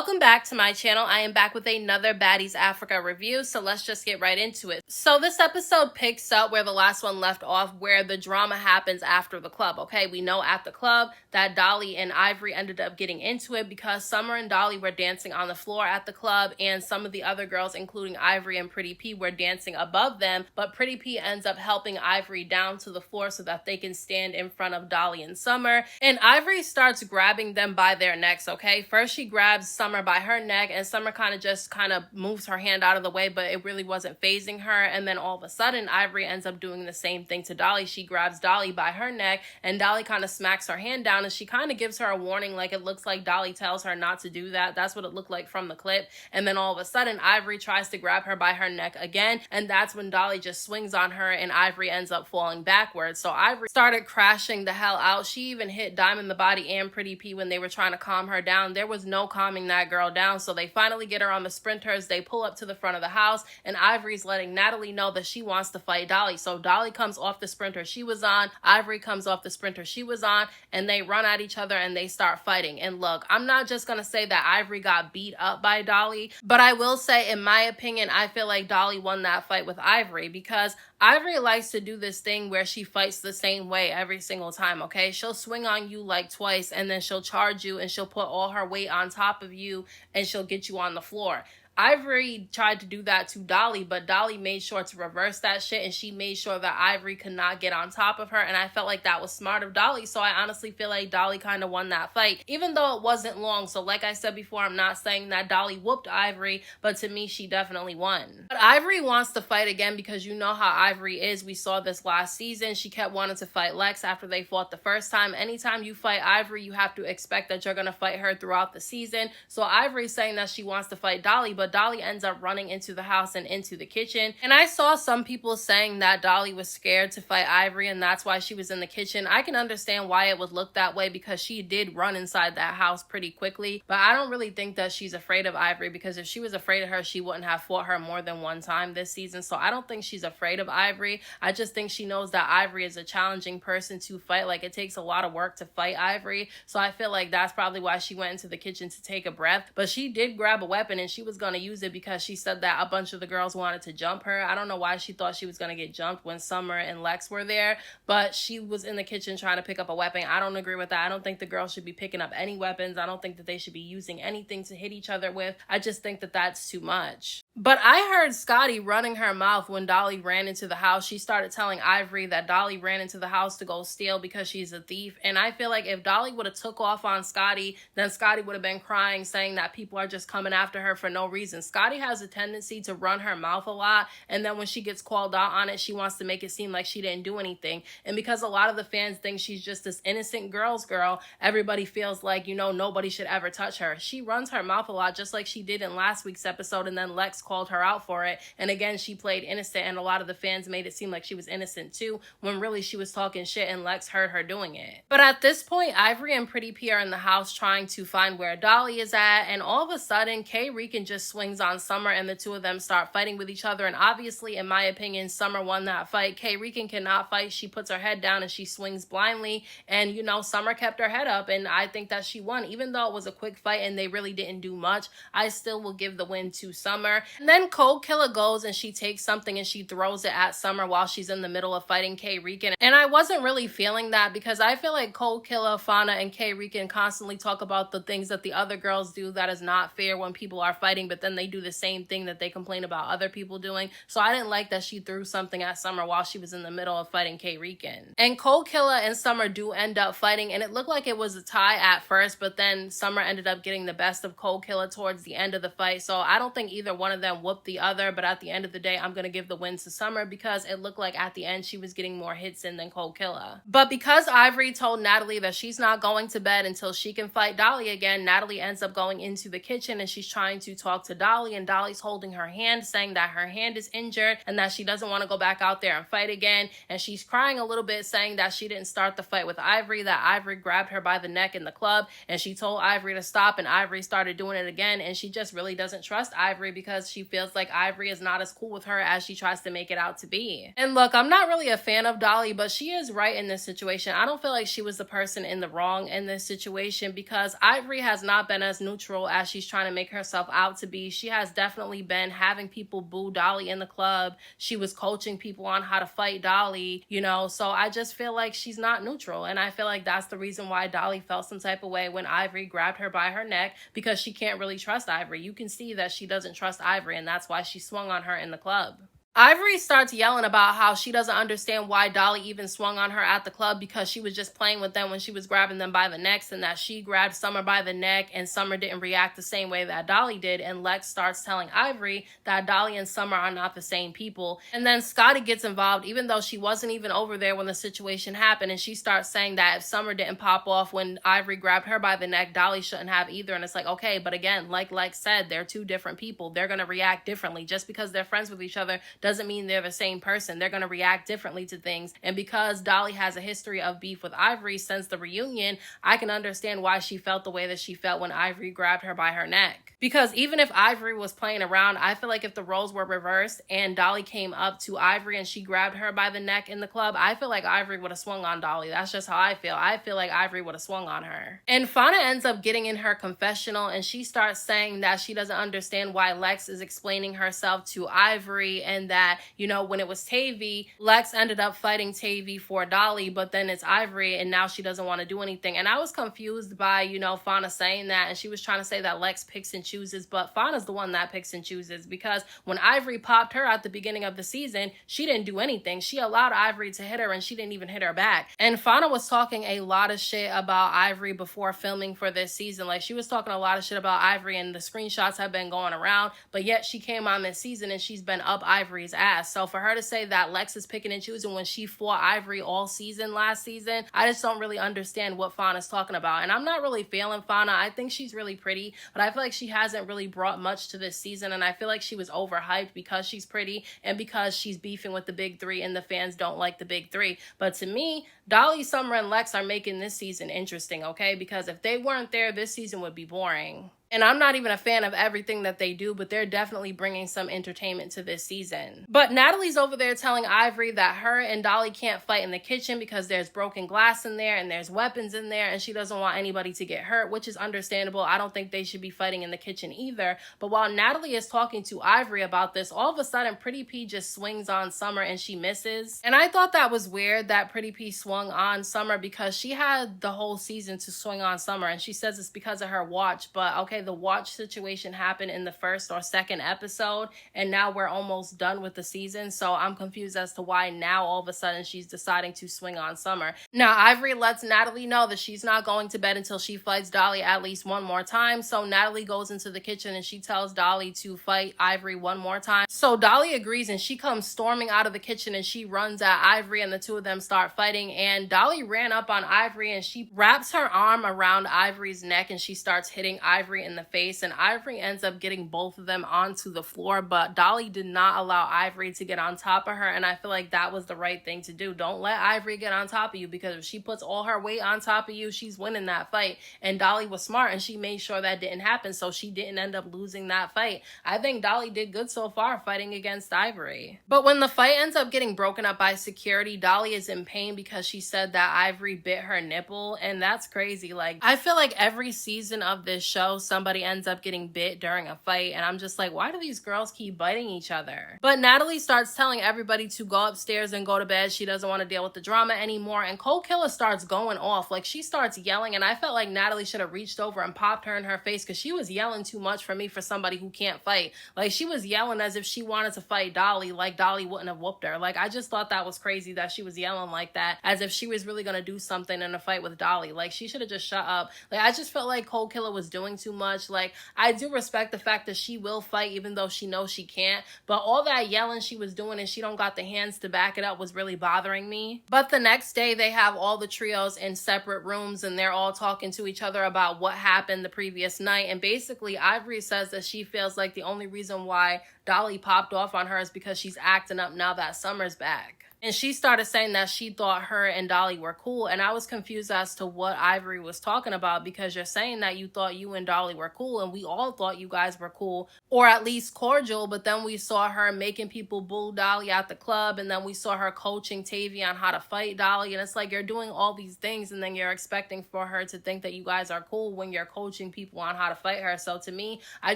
Welcome back to my channel. I am back with another Baddies Africa review, so let's just get right into it. So this episode picks up where the last one left off, where the drama happens after the club, okay? We know at the club that Dolly and Ivori ended up getting into it because Summer and Dolly were dancing on the floor at the club, and some of the other girls, including Ivori and Pretty P, were dancing above them, but Pretty P ends up helping Ivori down to the floor so that they can stand in front of Dolly and Summer, and Ivori starts grabbing them by their necks, okay? First she grabs Summer by her neck, and Summer kind of moves her hand out of the way, but it really wasn't phasing her. And then all of a sudden Ivori ends up doing the same thing to Dolly. She grabs Dolly by her neck, and Dolly kind of smacks her hand down, and she kind of gives her a warning, like it looks like Dolly tells her not to do that. That's what it looked like from the clip. And then all of a sudden Ivori tries to grab her by her neck again, and that's when Dolly just swings on her, and Ivori ends up falling backwards. So Ivori started crashing the hell out. She even hit Diamond the Body and Pretty P when they were trying to calm her down. There was no calming that girl down, so they finally get her on the sprinters. They pull up to the front of the house, and Ivori's letting Natalie know that she wants to fight Dolly. So Dolly comes off the sprinter she was on, Ivori comes off the sprinter she was on, and they run at each other and they start fighting. And look, I'm not just gonna say that Ivori got beat up by Dolly, but I will say, in my opinion, I feel like Dolly won that fight with Ivori, because Ivori likes to do this thing where she fights the same way every single time, okay? She'll swing on you like twice, and then she'll charge you, and she'll put all her weight on top of you, and she'll get you on the floor. Ivori tried to do that to Dolly, but Dolly made sure to reverse that shit, and she made sure that Ivori could not get on top of her, and I felt like that was smart of Dolly. So I honestly feel like Dolly kind of won that fight, even though it wasn't long. So like I said before, I'm not saying that Dolly whooped Ivori, but to me, she definitely won. But Ivori wants to fight again, because you know how Ivori is. We saw this last season. She kept wanting to fight Lex after they fought the first time. Anytime you fight Ivori, you have to expect that you're going to fight her throughout the season. So Ivori's saying that she wants to fight Dolly, but Dolly ends up running into the house and into the kitchen. And I saw some people saying that Dolly was scared to fight Ivori, and that's why she was in the kitchen. I can understand why it would look that way, because she did run inside that house pretty quickly, but I don't really think that she's afraid of Ivori, because if she was afraid of her, she wouldn't have fought her more than one time this season. So I don't think she's afraid of Ivori. I just think she knows that Ivori is a challenging person to fight. Like, it takes a lot of work to fight Ivori, so I feel like that's probably why she went into the kitchen to take a breath. But she did grab a weapon, and she was going to use it because she said that a bunch of the girls wanted to jump her. I don't know why she thought she was going to get jumped when Summer and Lex were there, but she was in the kitchen trying to pick up a weapon. I don't agree with that. I don't think the girls should be picking up any weapons. I don't think that they should be using anything to hit each other with. I just think that that's too much. But I heard Scotty running her mouth when Dolly ran into the house. She started telling Ivori that Dolly ran into the house to go steal because she's a thief. And I feel like if Dolly would have took off on Scotty, then Scotty would have been crying, saying that people are just coming after her for no reason. Scotty has a tendency to run her mouth a lot, and then when she gets called out on it, she wants to make it seem like she didn't do anything. And because a lot of the fans think she's just this innocent girl's girl, everybody feels like, you know, nobody should ever touch her. She runs her mouth a lot, just like she did in last week's episode, and then Lex called her out for it. And again, she played innocent, and a lot of the fans made it seem like she was innocent too, when really she was talking shit, and Lex heard her doing it. But at this point, Ivori and Pretty P are in the house trying to find where Dolly is at, and all of a sudden, K. Rican just swings on Summer, and the two of them start fighting with each other. And obviously, in my opinion, Summer won that fight. K. Rican cannot fight. She puts her head down and she swings blindly, and you know, Summer kept her head up, and I think that she won. Even though it was a quick fight and they really didn't do much, I still will give the win to Summer. And then Cold Killer goes and she takes something and she throws it at Summer while she's in the middle of fighting K. Rican, and I wasn't really feeling that, because I feel like Cold Killer, Fauna, and K. Rican constantly talk about the things that the other girls do that is not fair when people are fighting, but then they do the same thing that they complain about other people doing. So I didn't like that she threw something at Summer while she was in the middle of fighting K. Rican. And Cold Killer and Summer do end up fighting, and it looked like it was a tie at first, but then Summer ended up getting the best of Cold Killer towards the end of the fight. So I don't think either one of them whooped the other, but at the end of the day, I'm going to give the win to Summer, because it looked like at the end she was getting more hits in than Cold Killer. But because Ivori told Natalie that she's not going to bed until she can fight Dolly again, Natalie ends up going into the kitchen, and she's trying to talk to Dolly, and Dolly's holding her hand, saying that her hand is injured and that she doesn't want to go back out there and fight again. And she's crying a little bit, saying that she didn't start the fight with Ivori, that Ivori grabbed her by the neck in the club, and she told Ivori to stop, and Ivori started doing it again. And she just really doesn't trust Ivori, because she feels like Ivori is not as cool with her as she tries to make it out to be. And look, I'm not really a fan of Dolly, but she is right in this situation. I don't feel like she was the person in the wrong in this situation, because Ivori has not been as neutral as she's trying to make herself out to be. She has definitely been having people boo Dolly in the club. She was coaching people on how to fight Dolly, you know, so I just feel like she's not neutral. And I feel like that's the reason why Dolly felt some type of way when Ivori grabbed her by her neck, because she can't really trust Ivori. You can see that she doesn't trust Ivori, and that's why she swung on her in the club. Ivori starts yelling about how she doesn't understand why Dolly even swung on her at the club, because she was just playing with them when she was grabbing them by the necks, and that she grabbed Summer by the neck and Summer didn't react the same way that Dolly did. And Lex starts telling Ivori that Dolly and Summer are not the same people. And then Scotty gets involved, even though she wasn't even over there when the situation happened, and she starts saying that if Summer didn't pop off when Ivori grabbed her by the neck, Dolly shouldn't have either. And it's like, okay, but again, like Lex said, they're two different people. They're going to react differently. Just because they're friends with each other doesn't mean they're the same person. They're going to react differently to things. And because Dolly has a history of beef with Ivori since the reunion, I can understand why she felt the way that she felt when Ivori grabbed her by her neck. Because even if Ivori was playing around, I feel like if the roles were reversed and Dolly came up to Ivori and she grabbed her by the neck in the club, I feel like Ivori would have swung on Dolly. That's just how I feel. I feel like Ivori would have swung on her. And Fauna ends up getting in her confessional, and she starts saying that she doesn't understand why Lex is explaining herself to Ivori, and that, you know, when it was Tavy, Lex ended up fighting Tavy for Dolly, but then it's Ivori, and now she doesn't want to do anything. And I was confused by, you know, Fauna saying that, and she was trying to say that Lex picks and chooses, but Fauna's the one that picks and chooses, because when Ivori popped her at the beginning of the season, she didn't do anything. She allowed Ivori to hit her, and she didn't even hit her back. And Fauna was talking a lot of shit about Ivori before filming for this season. Like, she was talking a lot of shit about Ivori, and the screenshots have been going around, but yet she came on this season and she's been up Ivori's ass. So for her to say that Lex is picking and choosing when she fought Ivori all season last season, I just don't really understand what Fauna's talking about. And I'm not really feeling Fauna. I think she's really pretty, but I feel like she hasn't really brought much to this season, and I feel like she was overhyped because she's pretty and because she's beefing with the big three and the fans don't like the big three. But to me, Dolly, Summer, and Lex are making this season interesting, okay? Because if they weren't there, this season would be boring. And I'm not even a fan of everything that they do, but they're definitely bringing some entertainment to this season. But Natalie's over there telling Ivori that her and Dolly can't fight in the kitchen because there's broken glass in there and there's weapons in there, and she doesn't want anybody to get hurt, which is understandable. I don't think they should be fighting in the kitchen either. But while Natalie is talking to Ivori about this, all of a sudden Pretty P just swings on Summer and she misses. And I thought that was weird that Pretty P swung on Summer, because she had the whole season to swing on Summer, and she says it's because of her watch. But okay, the watch situation happened in the first or second episode, and now we're almost done with the season, so I'm confused as to why now all of a sudden she's deciding to swing on Summer. Now Ivori lets Natalie know that she's not going to bed until she fights Dolly at least one more time, so Natalie goes into the kitchen and she tells Dolly to fight Ivori one more time. So Dolly agrees, and she comes storming out of the kitchen and she runs at Ivori, and the two of them start fighting. And Dolly ran up on Ivori and she wraps her arm around Ivori's neck and she starts hitting Ivori in the face, and Ivori ends up getting both of them onto the floor. But Dolly did not allow Ivori to get on top of her, and I feel like that was the right thing to do. Don't let Ivori get on top of you, because if she puts all her weight on top of you, she's winning that fight. And Dolly was smart and she made sure that didn't happen, so she didn't end up losing that fight. I think Dolly did good so far fighting against Ivori. But when the fight ends up getting broken up by security, Dolly is in pain because she said that Ivori bit her nipple, and that's crazy. Like, I feel like every season of this show somebody ends up getting bit during a fight, and I'm just like, why do these girls keep biting each other? But Natalie starts telling everybody to go upstairs and go to bed. She doesn't want to deal with the drama anymore, and Cold Killer starts going off. Like, she starts yelling, and I felt like Natalie should have reached over and popped her in her face, because she was yelling too much for me for somebody who can't fight. Like, she was yelling as if she wanted to fight Dolly, like Dolly wouldn't have whooped her. Like, I just thought that was crazy that she was yelling like that, as if she was really gonna do something in a fight with Dolly. Like, she should have just shut up. Like, I just felt like Cold Killer was doing too much. Like, I do respect the fact that she will fight even though she knows she can't, but all that yelling she was doing and she don't got the hands to back it up was really bothering me. But the next day they have all the trios in separate rooms and they're all talking to each other about what happened the previous night, and basically Ivori says that she feels like the only reason why Dolly popped off on her is because she's acting up now that Summer's back. And she started saying that she thought her and Dolly were cool. And I was confused as to what Ivori was talking about, because you're saying that you thought you and Dolly were cool, and we all thought you guys were cool, or at least cordial. But then we saw her making people boo Dolly at the club, and then we saw her coaching Tavy on how to fight Dolly. And it's like, you're doing all these things, and then you're expecting for her to think that you guys are cool when you're coaching people on how to fight her. So to me, I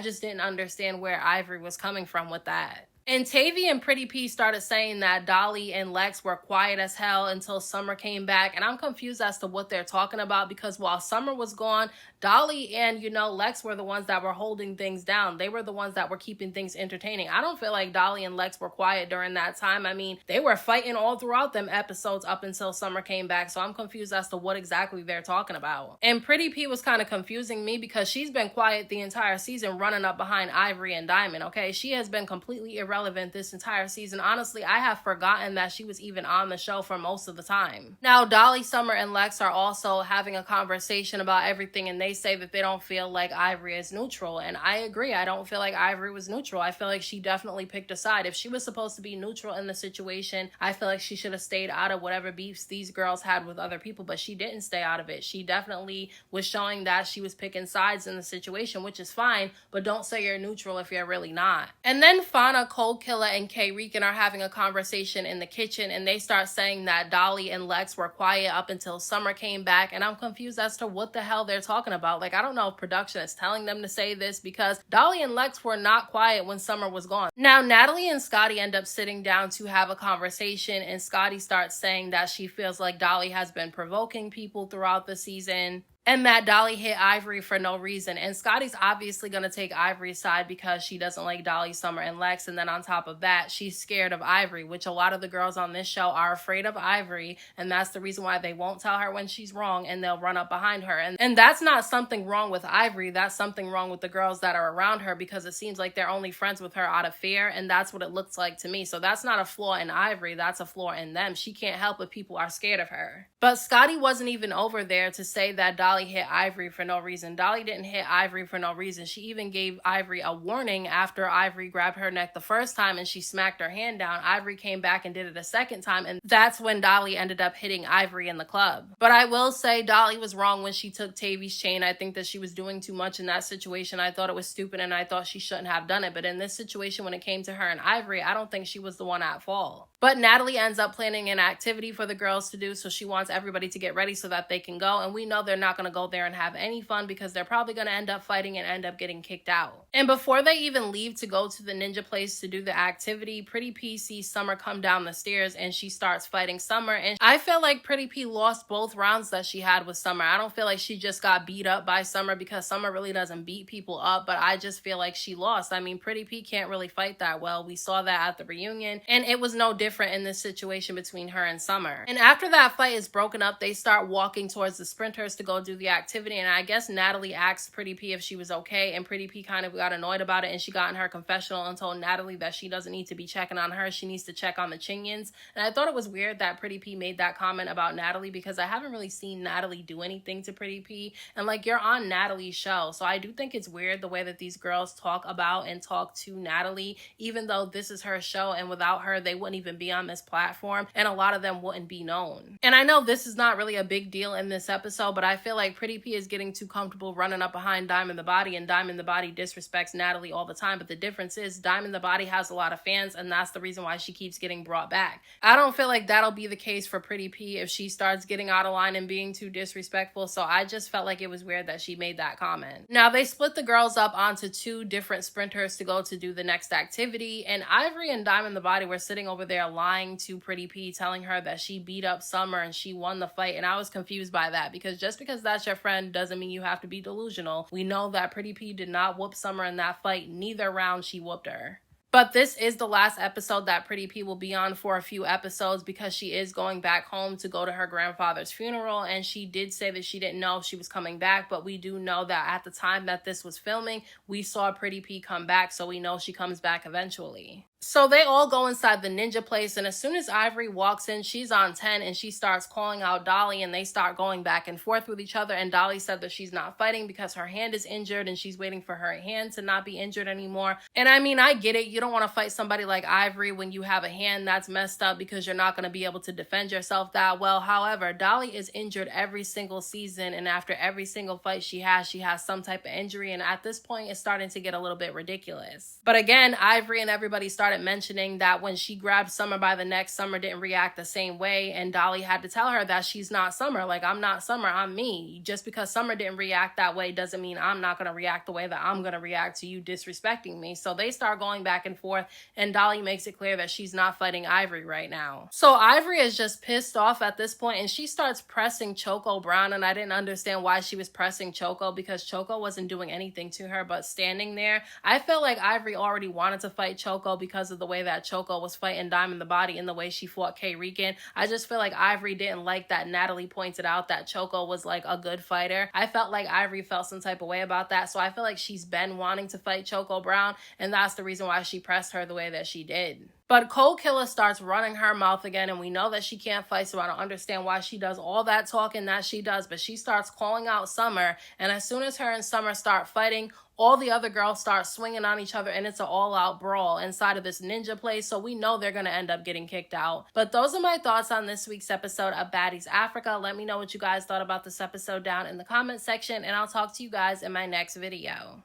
just didn't understand where Ivori was coming from with that. And Tavy and Pretty P started saying that Dolly and Lex were quiet as hell until Summer came back. And I'm confused as to what they're talking about, because while Summer was gone, Dolly and, Lex were the ones that were holding things down. They were the ones that were keeping things entertaining. I don't feel like Dolly and Lex were quiet during that time. I mean, they were fighting all throughout them episodes up until Summer came back. So I'm confused as to what exactly they're talking about. And Pretty P was kind of confusing me, because she's been quiet the entire season, running up behind Ivori and Diamond, okay? She has been completely irrelevant this entire season. Honestly, I have forgotten that she was even on the show for most of the time. Now, Dolly, Summer, and Lex are also having a conversation about everything, and they say that they don't feel like Ivori is neutral. And I agree. I don't feel like Ivori was neutral. I feel like she definitely picked a side. If she was supposed to be neutral in the situation, I feel like she should have stayed out of whatever beefs these girls had with other people, but she didn't stay out of it. She definitely was showing that she was picking sides in the situation, which is fine, but don't say you're neutral if you're really not. And then Fauna, Cold Killer, and K. Rican are having a conversation in the kitchen, and they start saying that Dolly and Lex were quiet up until Summer came back, and I'm confused as to what the hell they're talking about. Like, I don't know if production is telling them to say this, because Dolly and Lex were not quiet when Summer was gone. Now, Natalie and Scotty end up sitting down to have a conversation, and Scotty starts saying that she feels like Dolly has been provoking people throughout the season, and that Dolly hit Ivori for no reason. And Scotty's obviously going to take Ivori's side because she doesn't like Dolly, Summer, and Lex. And then on top of that, she's scared of Ivori, which a lot of the girls on this show are afraid of Ivori. And that's the reason why they won't tell her when she's wrong, and they'll run up behind her. And that's not something wrong with Ivori. That's something wrong with the girls that are around her, because it seems like they're only friends with her out of fear. And that's what it looks like to me. So that's not a flaw in Ivori. That's a flaw in them. She can't help if people are scared of her. But Scotty wasn't even over there to say that Dolly hit Ivori for no reason. Dolly didn't hit Ivori for no reason. She even gave Ivori a warning after Ivori grabbed her neck the first time and she smacked her hand down. Ivori came back and did it a second time, and that's when Dolly ended up hitting Ivori in the club. But I will say Dolly was wrong when she took Tavy's chain. I think that she was doing too much in that situation. I thought it was stupid, and I thought she shouldn't have done it. But in this situation, when it came to her and Ivori, I don't think she was the one at fault. But Natalie ends up planning an activity for the girls to do, so she wants everybody to get ready so that they can go. And we know they're not going to go there and have any fun, because they're probably going to end up fighting and end up getting kicked out. And before they even leave to go to the ninja place to do the activity, Pretty P sees Summer come down the stairs, and she starts fighting Summer. And I feel like Pretty P lost both rounds that she had with Summer. I don't feel like she just got beat up by Summer, because Summer really doesn't beat people up, but I just feel like she lost. I mean, Pretty P can't really fight that well. We saw that at the reunion, and it was no different in this situation between her and Summer. And after that fight is broken up, they start walking towards the sprinters to go do the activity, and I guess Natalie asked Pretty P if she was okay, and Pretty P kind of got annoyed about it, and she got in her confessional and told Natalie that she doesn't need to be checking on her, she needs to check on the Chingyans. And I thought it was weird that Pretty P made that comment about Natalie, because I haven't really seen Natalie do anything to Pretty P, and like, you're on Natalie's show, so I do think it's weird the way that these girls talk about and talk to Natalie, even though this is her show, and without her they wouldn't even be on this platform, and a lot of them wouldn't be known. And I know this is not really a big deal in this episode, but I feel like Pretty P is getting too comfortable running up behind Diamond the Body, and Diamond the Body disrespects Natalie all the time. But the difference is Diamond the Body has a lot of fans, and that's the reason why she keeps getting brought back. I don't feel like that'll be the case for Pretty P if she starts getting out of line and being too disrespectful, so I just felt like it was weird that she made that comment. Now, they split the girls up onto two different sprinters to go to do the next activity, and Ivori and Diamond the Body were sitting over there lying to Pretty P, telling her that she beat up Summer and she won the fight. And I was confused by that, because just because that's your friend doesn't mean you have to be delusional. We know that Pretty P did not whoop Summer in that fight. Neither round she whooped her. But this is the last episode that Pretty P will be on for a few episodes, because she is going back home to go to her grandfather's funeral. And she did say that she didn't know if she was coming back, but we do know that at the time that this was filming, we saw Pretty P come back, so we know she comes back eventually. So they all go inside the ninja place, and as soon as Ivory walks in, she's on 10 and she starts calling out Dolly, and they start going back and forth with each other. And Dolly said that she's not fighting because her hand is injured and she's waiting for her hand to not be injured anymore. And I mean, I get it. You don't want to fight somebody like Ivory when you have a hand that's messed up because you're not going to be able to defend yourself that well. However, Dolly is injured every single season, and after every single fight she has some type of injury. And at this point, it's starting to get a little bit ridiculous. But again, Ivory and everybody started mentioning that when she grabbed Summer by the neck, Summer didn't react the same way, and Dolly had to tell her that she's not Summer. Like, I'm not Summer, I'm me. Just because Summer didn't react that way doesn't mean I'm not going to react the way that I'm going to react to you disrespecting me. So they start going back and forth, and Dolly makes it clear that she's not fighting Ivory right now. So Ivory is just pissed off at this point, and she starts pressing Choco Brown, and I didn't understand why she was pressing Choco because Choco wasn't doing anything to her but standing there. I felt like Ivory already wanted to fight Choco because of the way that Choco was fighting Diamond the Body and the way she fought K Rican. I just feel like Ivory didn't like that Natalie pointed out that Choco was like a good fighter. I felt like Ivory felt some type of way about that, so I feel like she's been wanting to fight Choco Brown, and that's the reason why she pressed her the way that she did. But Cold Killer starts running her mouth again, and we know that she can't fight, so I don't understand why she does all that talking that she does. But she starts calling out Summer, and as soon as her and Summer start fighting, all the other girls start swinging on each other, and it's an all-out brawl inside of this ninja place, so we know they're going to end up getting kicked out. But those are my thoughts on this week's episode of Baddies Africa. Let me know what you guys thought about this episode down in the comment section, and I'll talk to you guys in my next video.